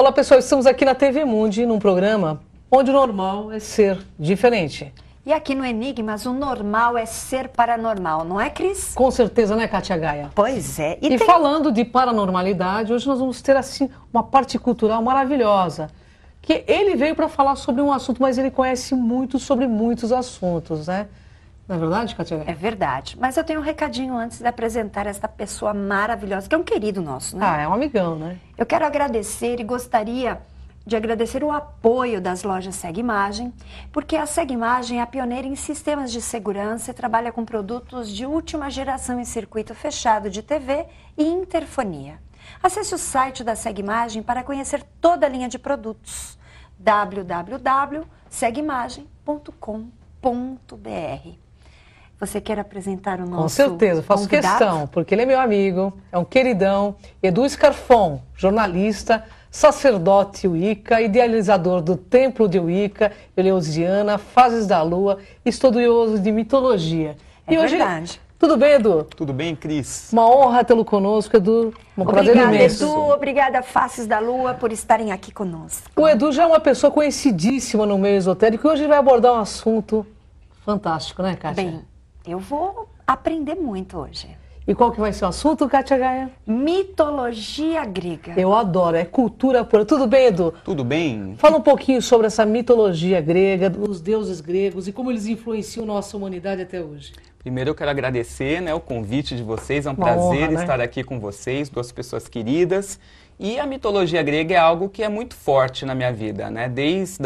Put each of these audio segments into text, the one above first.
Olá pessoal, estamos aqui na TV Mundi, num programa onde o normal é ser diferente. E aqui no Enigmas, o normal é ser paranormal, não é, Cris? Com certeza, né, Kátia Gaia? Pois é. E falando de paranormalidade, hoje nós vamos ter assim uma parte cultural maravilhosa. Que ele veio para falar sobre um assunto, mas ele conhece muito sobre muitos assuntos, né? Não é verdade, Kátia Gaia? É verdade. Mas eu tenho um recadinho antes de apresentar esta pessoa maravilhosa, que é um querido nosso, né? Ah, é um amigão, né? Eu quero agradecer e gostaria de agradecer o apoio das lojas Segue Imagem, porque a Segue Imagem é a pioneira em sistemas de segurança e trabalha com produtos de última geração em circuito fechado de TV e interfonia. Acesse o site da Segue Imagem para conhecer toda a linha de produtos. www.segueimagem.com.br. Você quer apresentar o nosso Com certeza, faço convidado? questão, porque ele é meu amigo, é um queridão, Edu Scarfon, jornalista, sacerdote Wicca, idealizador do Templo de Wicca, Eleusiana, Fases da Lua, estudioso de mitologia. É e hoje, verdade. Tudo bem, Edu? Tudo bem, Cris? Uma honra tê-lo conosco, Edu. Um prazer Obrigada, imenso. Edu. Obrigada, Faces da Lua, por estarem aqui conosco. O Edu já é uma pessoa conhecidíssima no meio esotérico e hoje vai abordar um assunto fantástico, né, Kátia? Bem, eu vou aprender muito hoje. E qual que vai ser o assunto, Kátia Gaia? Mitologia grega. Eu adoro, é cultura pura. Tudo bem, Edu? Tudo bem? Fala um pouquinho sobre essa mitologia grega, os deuses gregos e como eles influenciam nossa humanidade até hoje. Primeiro eu quero agradecer, né, o convite de vocês, é um Uma prazer honra, né? estar aqui com vocês, duas pessoas queridas. E a mitologia grega é algo que é muito forte na minha vida, né? Desde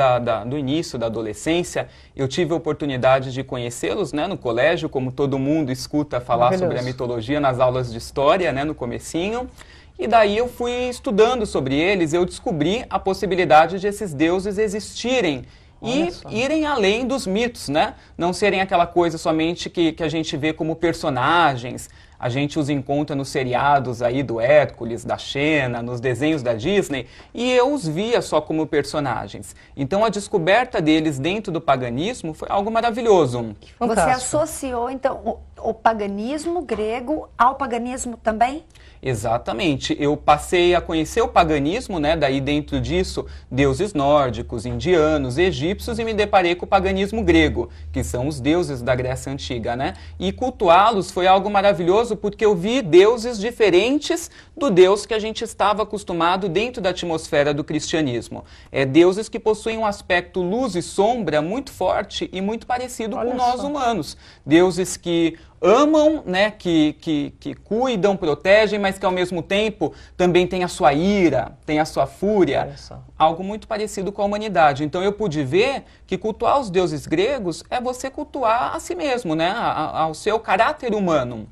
do início da adolescência, eu tive a oportunidade de conhecê-los, né, no colégio, como todo mundo escuta falar sobre a mitologia nas aulas de história, né, no comecinho. E daí eu fui estudando sobre eles, eu descobri a possibilidade de esses deuses existirem e irem além dos mitos, né? Não serem aquela coisa somente que a gente vê como personagens. A gente os encontra nos seriados aí do Hércules, da Xena, nos desenhos da Disney, e eu os via só como personagens. Então a descoberta deles dentro do paganismo foi algo maravilhoso. Você associou, então, o paganismo grego ao paganismo também? Exatamente. Eu passei a conhecer o paganismo, né? Daí dentro disso, deuses nórdicos, indianos, egípcios, e me deparei com o paganismo grego, que são os deuses da Grécia Antiga, né? E cultuá-los foi algo maravilhoso porque eu vi deuses diferentes do Deus que a gente estava acostumado dentro da atmosfera do cristianismo. Deuses que possuem um aspecto luz e sombra muito forte e muito parecido com nós humanos. Deuses que amam, né, que cuidam, protegem, mas que ao mesmo tempo também tem a sua ira, tem a sua fúria, algo muito parecido com a humanidade. Então eu pude ver que cultuar os deuses gregos é você cultuar a si mesmo, né, ao seu caráter humano.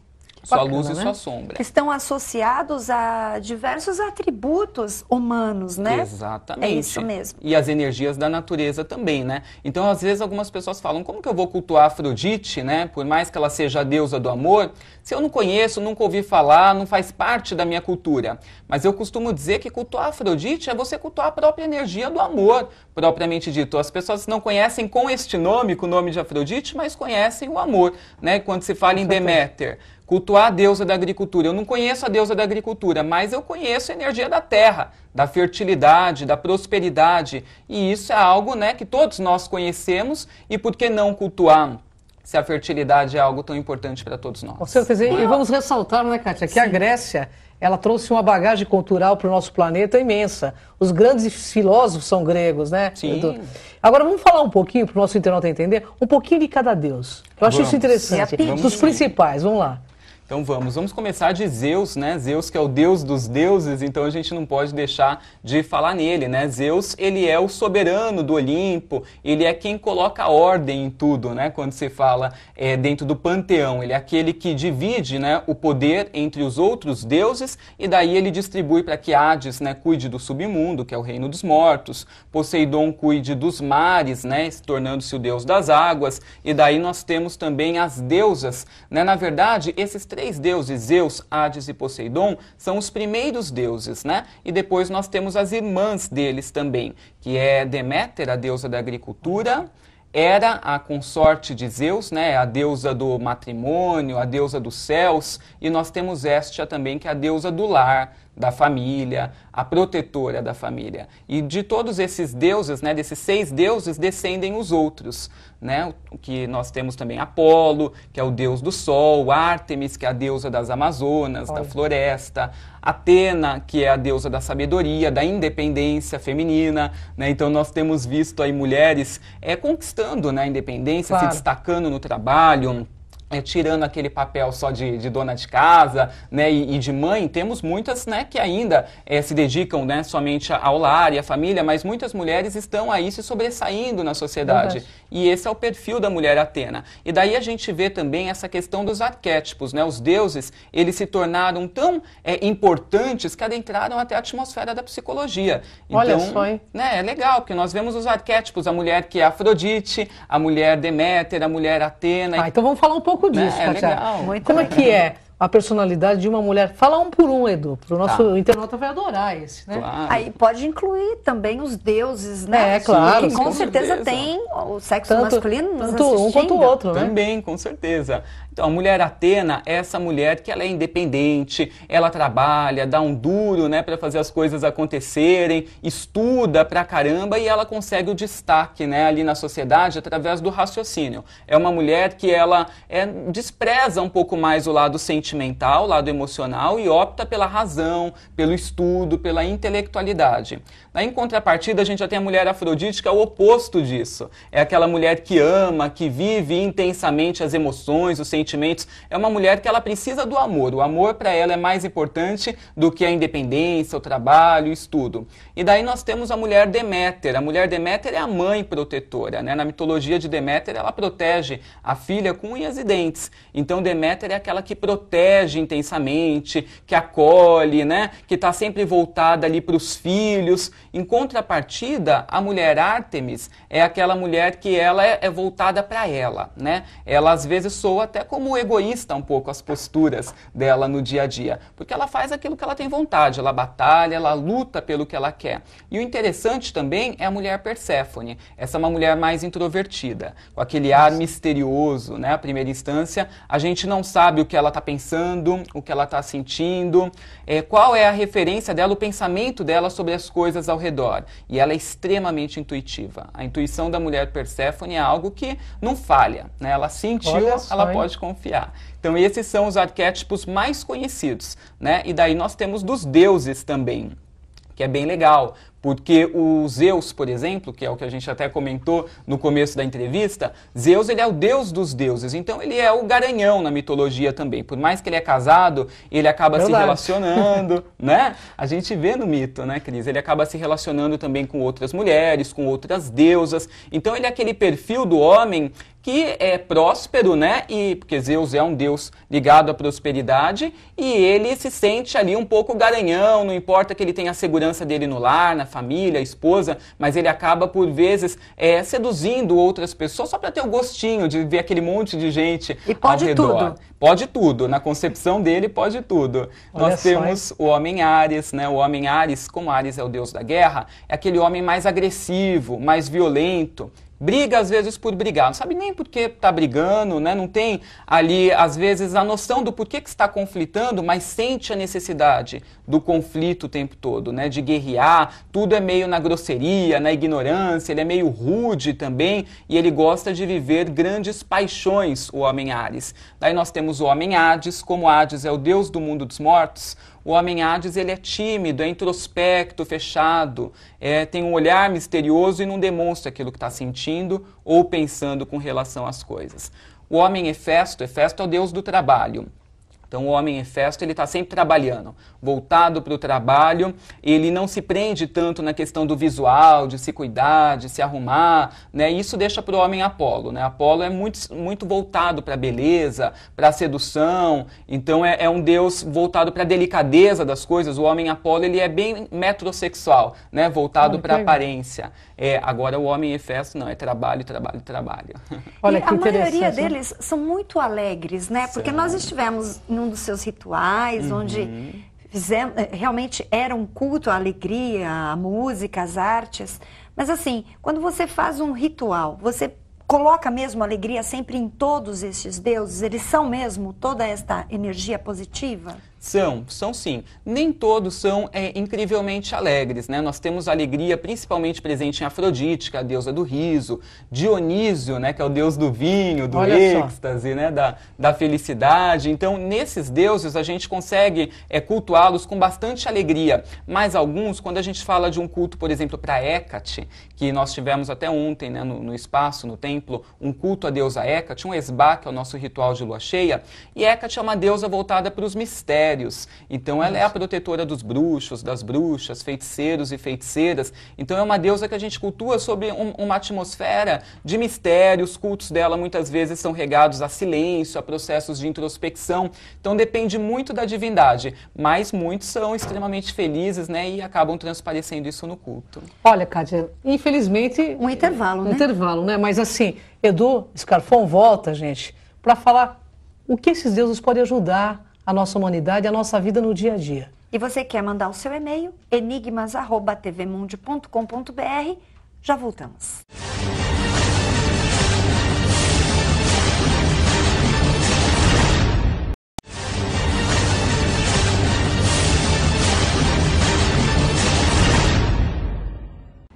Sua luz e sua sombra. Estão associados a diversos atributos humanos, né? Exatamente. É isso mesmo. E as energias da natureza também, né? Então, às vezes, algumas pessoas falam, como que eu vou cultuar Afrodite, né? Por mais que ela seja a deusa do amor, se eu não conheço, nunca ouvi falar, não faz parte da minha cultura. Mas eu costumo dizer que cultuar Afrodite é você cultuar a própria energia do amor, propriamente dito. As pessoas não conhecem com este nome, com o nome de Afrodite, mas conhecem o amor, né? Quando se fala em Deméter, cultuar a deusa da agricultura. Eu não conheço a deusa da agricultura, mas eu conheço a energia da terra, da fertilidade, da prosperidade. E isso é algo, né, que todos nós conhecemos, e por que não cultuar se a fertilidade é algo tão importante para todos nós? Com certeza. E vamos ressaltar, né, Kátia, que a Grécia, ela trouxe uma bagagem cultural para o nosso planeta imensa. Os grandes filósofos são gregos, né? Sim. Edu? Agora vamos falar um pouquinho, para o nosso internauta entender, um pouquinho de cada deus. Eu acho isso interessante. Dos principais, vamos lá. Então vamos começar de Zeus, né? Zeus, que é o deus dos deuses, então a gente não pode deixar de falar nele, né? Zeus, ele é o soberano do Olimpo, ele é quem coloca ordem em tudo, né? Quando se fala dentro do panteão, ele é aquele que divide, né, o poder entre os outros deuses, e daí ele distribui para que Hades, né, cuide do submundo, que é o reino dos mortos, Poseidon cuide dos mares, né, tornando-se o deus das águas, e daí nós temos também as deusas, né? Na verdade, esses três deuses, Zeus, Hades e Poseidon, são os primeiros deuses, né? E depois nós temos as irmãs deles também, que é Deméter, a deusa da agricultura, Hera, a consorte de Zeus, né? A deusa do matrimônio, a deusa dos céus, e nós temos Hestia também, que é a deusa do lar, da família, a protetora da família. E de todos esses deuses, né, desses 6 deuses, descendem os outros, né, que nós temos também Apolo, que é o deus do sol, Ártemis, que é a deusa das Amazonas, da floresta, Atena, que é a deusa da sabedoria, da independência feminina, né, então nós temos visto aí mulheres conquistando, né, a independência, se destacando no trabalho, tirando aquele papel só de dona de casa, né, e de mãe. Temos muitas, né, que ainda se dedicam, né, somente ao lar e à família, mas muitas mulheres estão aí se sobressaindo na sociedade. Verdade. E esse é o perfil da mulher Atena. E daí a gente vê também essa questão dos arquétipos, né, os deuses, eles se tornaram tão importantes que adentraram até a atmosfera da psicologia. Então, olha só, hein? Né, é legal, porque nós vemos os arquétipos, a mulher que é Afrodite, a mulher Deméter, a mulher Atena. Então vamos falar um pouco disso, Kátia. Como é que é a personalidade de uma mulher? Fala um por um, Edu, para o nosso internauta vai adorar esse, né? Claro. Aí pode incluir também os deuses, né? Claro. Que com certeza tem o sexo masculino nos tanto um quanto o outro, né? Também, com certeza. Então, a mulher Atena é essa mulher que ela é independente, ela trabalha, dá um duro, né, para fazer as coisas acontecerem, estuda pra caramba e ela consegue o destaque, né, ali na sociedade através do raciocínio. É uma mulher que ela despreza um pouco mais o lado sentimental, o lado emocional e opta pela razão, pelo estudo, pela intelectualidade. Em contrapartida, a gente já tem a mulher Afrodite, que é o oposto disso. É aquela mulher que ama, que vive intensamente as emoções, os sentimentos. É uma mulher que ela precisa do amor. O amor para ela é mais importante do que a independência, o trabalho, o estudo. E daí nós temos a mulher Deméter. A mulher Deméter é a mãe protetora, né? Na mitologia de Deméter, ela protege a filha com unhas e dentes. Então Deméter é aquela que protege intensamente, que acolhe, né? Que está sempre voltada ali para os filhos. Em contrapartida, a mulher Ártemis é aquela mulher que ela é voltada para ela, né? Ela às vezes soa até como egoísta um pouco as posturas dela no dia a dia, porque ela faz aquilo que ela tem vontade, ela batalha, ela luta pelo que ela quer. E o interessante também é a mulher Perséfone. Essa é uma mulher mais introvertida, com aquele ar misterioso, né? À primeira instância, a gente não sabe o que ela está pensando, o que ela está sentindo, qual é a referência dela, o pensamento dela sobre as coisas ao redor. E ela é extremamente intuitiva. A intuição da mulher Perséfone é algo que não falha, né? Ela sentiu, ela pode confiar. Então esses são os arquétipos mais conhecidos, né? E daí nós temos dos deuses também, que é bem legal, porque o Zeus, por exemplo, que é o que a gente até comentou no começo da entrevista, Zeus ele é o deus dos deuses, então ele é o garanhão na mitologia também. Por mais que ele é casado, ele acaba se relacionando, né? A gente vê no mito, né, Cris? Ele acaba se relacionando também com outras mulheres, com outras deusas. Então ele é aquele perfil do homem que é próspero, né? E porque Zeus é um deus ligado à prosperidade e ele se sente ali um pouco garanhão, não importa que ele tenha a segurança dele no lar, na família, a esposa, mas ele acaba por vezes seduzindo outras pessoas só para ter o gostinho de ver aquele monte de gente ao redor. Pode tudo, na concepção dele pode tudo. Nós temos o homem Áries, né? O homem Áries, como Áries é o deus da guerra, é aquele homem mais agressivo, mais violento. Briga às vezes por brigar, não sabe nem por que está brigando, né? Não tem ali às vezes a noção do porquê que está conflitando, mas sente a necessidade do conflito o tempo todo, né? De guerrear, tudo é meio na grosseria, na ignorância, ele é meio rude também e ele gosta de viver grandes paixões, o homem Áries. Daí nós temos o homem Hades, como Hades é o deus do mundo dos mortos. O homem Hades ele é tímido, é introspecto, fechado, tem um olhar misterioso e não demonstra aquilo que está sentindo ou pensando com relação às coisas. O homem Hefesto é o deus do trabalho. Então o homem Hefesto ele está sempre trabalhando, voltado para o trabalho, ele não se prende tanto na questão do visual, de se cuidar, de se arrumar, né? Isso deixa para o homem Apolo, né? Apolo é muito voltado para a beleza, para a sedução, então é um deus voltado para a delicadeza das coisas. O homem Apolo ele é bem metrosexual, né? Voltado para a aparência. Agora o homem Hefesto não, é trabalho, trabalho, trabalho. Olha, que interessante. A maioria deles são muito alegres, né? Porque nós estivemos num dos seus rituais, onde realmente era um culto à alegria, à música, às artes. Mas assim, quando você faz um ritual, você coloca mesmo a alegria sempre em todos estes deuses? Eles são mesmo toda esta energia positiva? São sim. Nem todos são incrivelmente alegres, né? Nós temos alegria principalmente presente em Afrodite, que é a deusa do riso, Dionísio, né, que é o deus do vinho, do êxtase, né, da felicidade. Então, nesses deuses a gente consegue cultuá-los com bastante alegria. Mas alguns, quando a gente fala de um culto, por exemplo, para Hécate, que nós tivemos até ontem, né, no espaço, no templo, um culto à deusa Hécate, um esbá, que é o nosso ritual de lua cheia, e Hécate é uma deusa voltada para os mistérios. Então ela é a protetora dos bruxos, das bruxas, feiticeiros e feiticeiras. Então é uma deusa que a gente cultua sobre uma atmosfera de mistérios. Os cultos dela muitas vezes são regados a silêncio, a processos de introspecção. Então depende muito da divindade, mas muitos são extremamente felizes, né, e acabam transparecendo isso no culto. Olha, Kátia, infelizmente... Um intervalo, né? Intervalo, né? Mas assim, Edu Scarfon volta, gente, para falar o que esses deuses podem ajudar a nossa humanidade, a nossa vida no dia a dia. E você quer mandar o seu e-mail? enigmas@tvmundi.com.br. Já voltamos.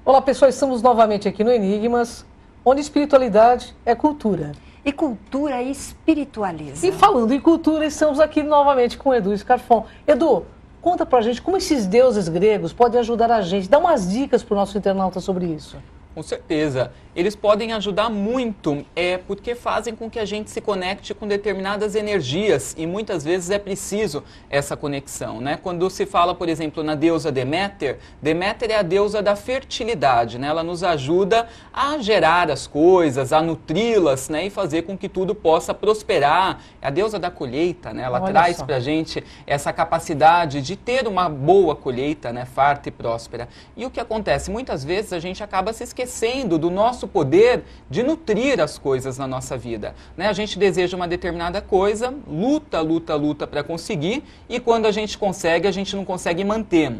Olá, pessoal, estamos novamente aqui no Enigmas, onde espiritualidade é cultura. E cultura espiritualiza. E falando em cultura, estamos aqui novamente com Edu Scarfon. Edu, conta pra gente como esses deuses gregos podem ajudar a gente. Dá umas dicas pro nosso internauta sobre isso. Com certeza. Eles podem ajudar muito, porque fazem com que a gente se conecte com determinadas energias e muitas vezes é preciso essa conexão, né? Quando se fala, por exemplo, na deusa Deméter, Deméter é a deusa da fertilidade, né? Ela nos ajuda a gerar as coisas, a nutri-las, né? E fazer com que tudo possa prosperar. É a deusa da colheita, né? Ela traz pra gente essa capacidade de ter uma boa colheita, né? Farta e próspera. E o que acontece? Muitas vezes a gente acaba se esquecendo do nosso poder de nutrir as coisas na nossa vida, né? A gente deseja uma determinada coisa, luta para conseguir, e quando a gente consegue, a gente não consegue manter.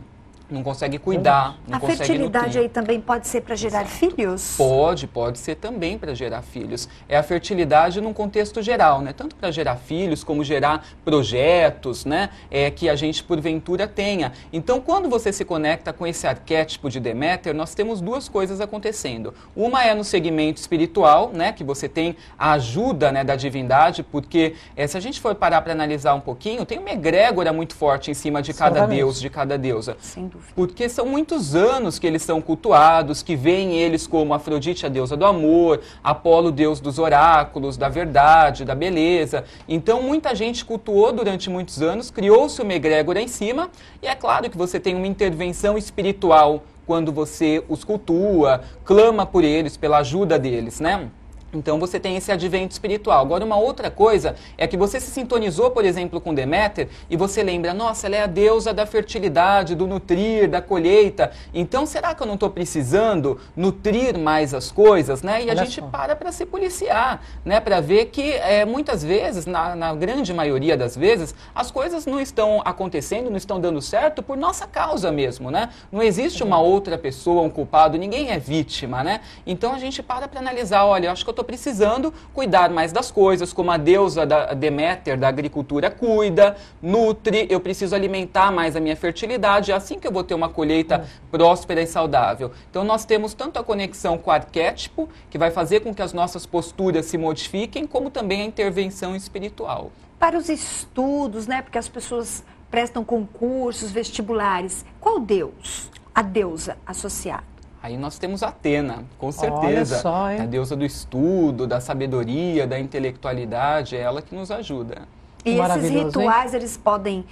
Não consegue cuidar, não consegue nutrir. A fertilidade aí também pode ser para gerar filhos? Pode ser também para gerar filhos. É a fertilidade num contexto geral, né? Tanto para gerar filhos, como gerar projetos, né? Que a gente, porventura, tenha. Então, quando você se conecta com esse arquétipo de Deméter, nós temos duas coisas acontecendo. Uma é no segmento espiritual, né? Que você tem a ajuda, né, da divindade, porque se a gente for parar para analisar um pouquinho, tem uma egrégora muito forte em cima de cada deus, de cada deusa. Sem dúvida. Porque são muitos anos que eles são cultuados, que veem eles como Afrodite, a deusa do amor, Apolo, deus dos oráculos, da verdade, da beleza. Então, muita gente cultuou durante muitos anos, criou-se uma egrégora em cima, e é claro que você tem uma intervenção espiritual quando você os cultua, clama por eles, pela ajuda deles, né? Então você tem esse advento espiritual. Agora, uma outra coisa é que você se sintonizou, por exemplo, com Deméter e você lembra, nossa, ela é a deusa da fertilidade, do nutrir, da colheita. Então, será que eu não estou precisando nutrir mais as coisas, né? E a gente para se policiar, né? Para ver que muitas vezes, na grande maioria das vezes, as coisas não estão acontecendo, não estão dando certo por nossa causa mesmo, né? Não existe uma outra pessoa, um culpado, ninguém é vítima, né? Então, a gente para analisar, olha, eu acho que eu estou precisando cuidar mais das coisas, como a deusa da Deméter, da agricultura, cuida, nutre, eu preciso alimentar mais a minha fertilidade, é assim que eu vou ter uma colheita próspera e saudável. Então nós temos tanto a conexão com o arquétipo, que vai fazer com que as nossas posturas se modifiquem, como também a intervenção espiritual. Para os estudos, né, porque as pessoas prestam concursos, vestibulares, qual deus, a deusa associada? Aí nós temos Atena, com certeza. Olha só, hein? A deusa do estudo, da sabedoria, da intelectualidade, é ela que nos ajuda. E esses rituais, eles podem,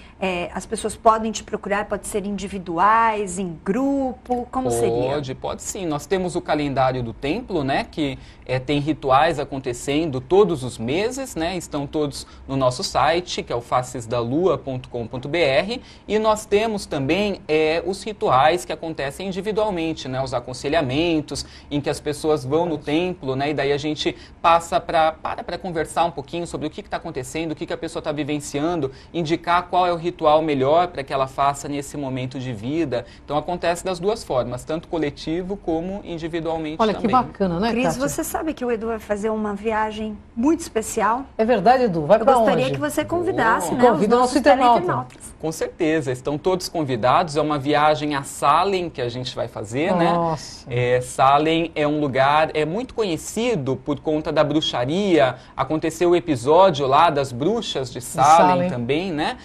as pessoas podem te procurar, pode ser individuais, em grupo, como seria? Pode sim. Nós temos o calendário do templo, né, que tem rituais acontecendo todos os meses, né, estão todos no nosso site, que é o facesdalua.com.br, e nós temos também os rituais que acontecem individualmente, né, os aconselhamentos, em que as pessoas vão no templo, né, e daí a gente passa para conversar um pouquinho sobre o que está acontecendo, o que a pessoa pessoa está vivenciando, indicar qual é o ritual melhor para que ela faça nesse momento de vida. Então acontece das duas formas, tanto coletivo como individualmente. Olha, também. que bacana, né, Cris, Kátia? você sabe que o Edu vai fazer uma viagem muito especial? É verdade, Edu? Vai Eu pra onde? gostaria que você convidasse, né, Convida os o nosso nossos internauta. internautas. Com certeza, estão todos convidados. É uma viagem a Salem que a gente vai fazer, Nossa. né? Salem é um lugar muito conhecido por conta da bruxaria. Aconteceu o episódio lá das bruxas de Salem também, né?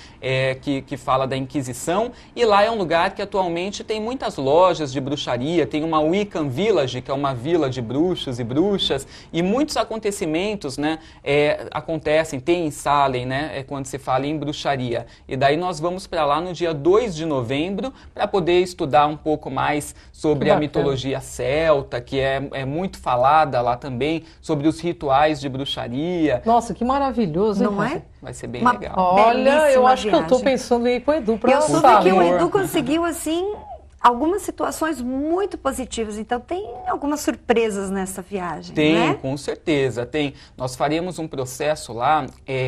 Que fala da Inquisição. E lá é um lugar que atualmente tem muitas lojas de bruxaria. Tem uma Wiccan Village, que é uma vila de bruxos e bruxas. E muitos acontecimentos, né? Acontecem, tem em Salem, né? Quando se fala em bruxaria. E daí nós vamos para lá no dia 2 de novembro para poder estudar um pouco mais sobre a mitologia celta, que é muito falada lá também, sobre os rituais de bruxaria. Nossa, que maravilhoso, hein, Não é? Kátia? Vai ser bem Uma legal. Olha, eu belíssima acho que eu tô viagem. pensando em ir com o Edu pra Eu soube Salem. que o Edu conseguiu, assim, algumas situações muito positivas. Então, tem algumas surpresas nessa viagem, Tem, né? com certeza, tem. Nós faremos um processo lá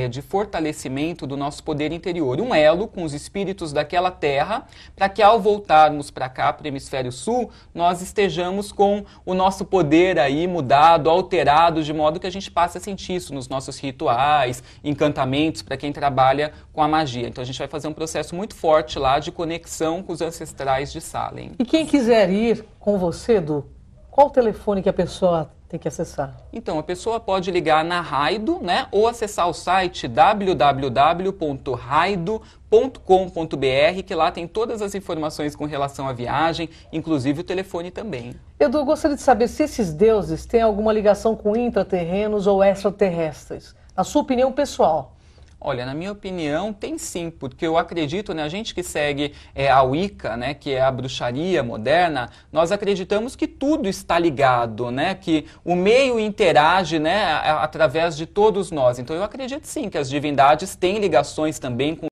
de fortalecimento do nosso poder interior, um elo com os espíritos daquela terra, para que ao voltarmos para cá, para o hemisfério sul, nós estejamos com o nosso poder aí mudado, alterado, de modo que a gente passe a sentir isso nos nossos rituais, encantamentos, para quem trabalha com a magia. Então a gente vai fazer um processo muito forte lá de conexão com os ancestrais de Salem. E quem quiser ir com você, Edu, qual o telefone que a pessoa tem que acessar? Então, a pessoa pode ligar na Raido, né, ou acessar o site www.raido.com.br, que lá tem todas as informações com relação à viagem, inclusive o telefone também. Edu, eu gostaria de saber se esses deuses têm alguma ligação com intraterrenos ou extraterrestres. Na sua opinião pessoal. Olha, na minha opinião, tem sim, porque eu acredito, né, a gente que segue a Wicca, né, que é a bruxaria moderna, nós acreditamos que tudo está ligado, né, que o meio interage, né, através de todos nós. Então eu acredito sim que as divindades têm ligações também com